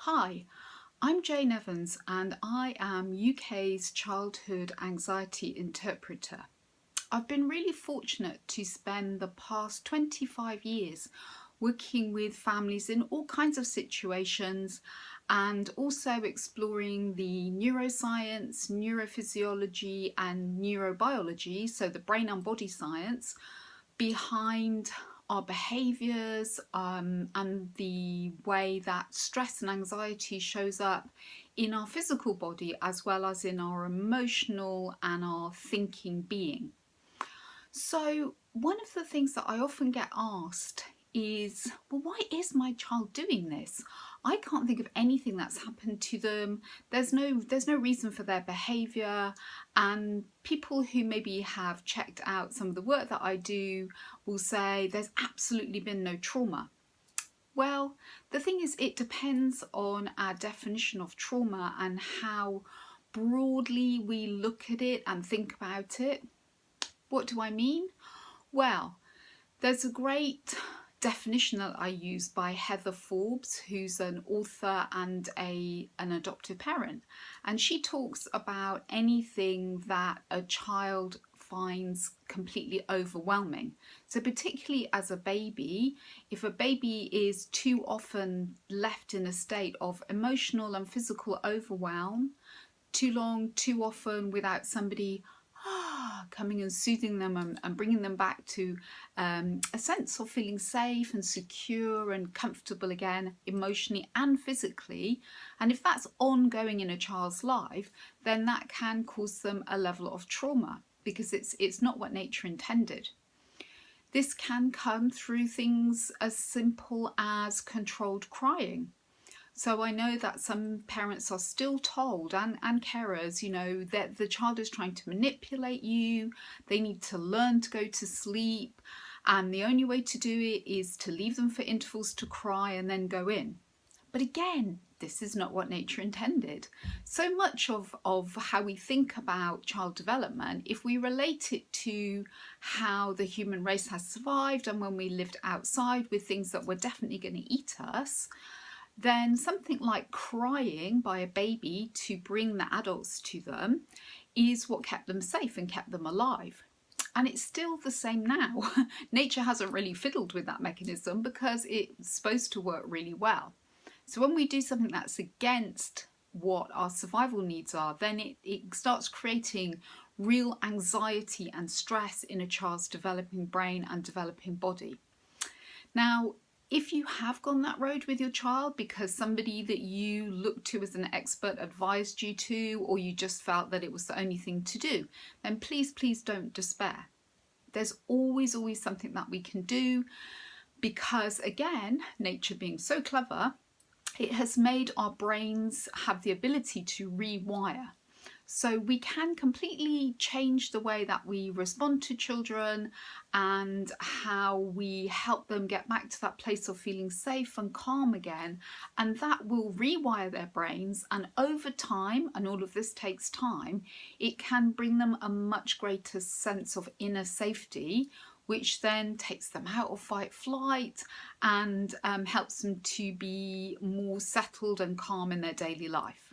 Hi, I'm Jane Evans and I am UK's childhood anxiety interpreter. I've been really fortunate to spend the past 25 years working with families in all kinds of situations and also exploring the neuroscience, neurophysiology and neurobiology, so the brain and body science, behind our behaviours and the way that stress and anxiety shows up in our physical body as well as in our emotional and our thinking being. So one of the things that I often get asked is, well, why is my child doing this? I can't think of anything that's happened to them. There's no reason for their behavior, and people who maybe have checked out some of the work that I do will say there's absolutely been no trauma. Well, the thing is, it depends on our definition of trauma and how broadly we look at it and think about it. What do I mean? Well, there's a great definition that I use by Heather Forbes, who's an author and an adoptive parent. And she talks about anything that a child finds completely overwhelming. So particularly as a baby, if a baby is too often left in a state of emotional and physical overwhelm, too long, too often without somebody coming and soothing them and bringing them back to a sense of feeling safe and secure and comfortable again, emotionally and physically. And if that's ongoing in a child's life, then that can cause them a level of trauma because it's not what nature intended. This can come through things as simple as controlled crying. So I know that some parents are still told, and carers, that the child is trying to manipulate you, they need to learn to go to sleep, and the only way to do it is to leave them for intervals to cry and then go in. But again, this is not what nature intended. So much of how we think about child development, if we relate it to how the human race has survived and when we lived outside with things that were definitely going to eat us, then something like crying by a baby to bring the adults to them is what kept them safe and kept them alive. And it's still the same now. Nature hasn't really fiddled with that mechanism because it's supposed to work really well. So when we do something that's against what our survival needs are, then it starts creating real anxiety and stress in a child's developing brain and developing body. Now, if you have gone that road with your child because somebody that you looked to as an expert advised you to, or you just felt that it was the only thing to do, then please don't despair. There's always something that we can do because, again, nature being so clever, it has made our brains have the ability to rewire. So we can completely change the way that we respond to children and how we help them get back to that place of feeling safe and calm again. And that will rewire their brains. And over time, and all of this takes time, it can bring them a much greater sense of inner safety, which then takes them out of fight flight and helps them to be more settled and calm in their daily life.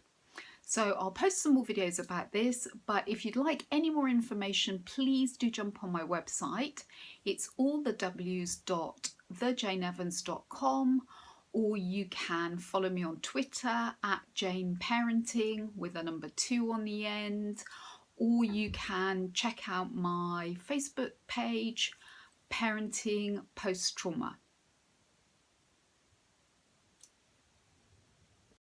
So I'll post some more videos about this, but if you'd like any more information, please do jump on my website. It's allthews.thejaneevans.com, or you can follow me on Twitter at Jane Parenting with a number 2 on the end, or you can check out my Facebook page, Parenting Post Trauma.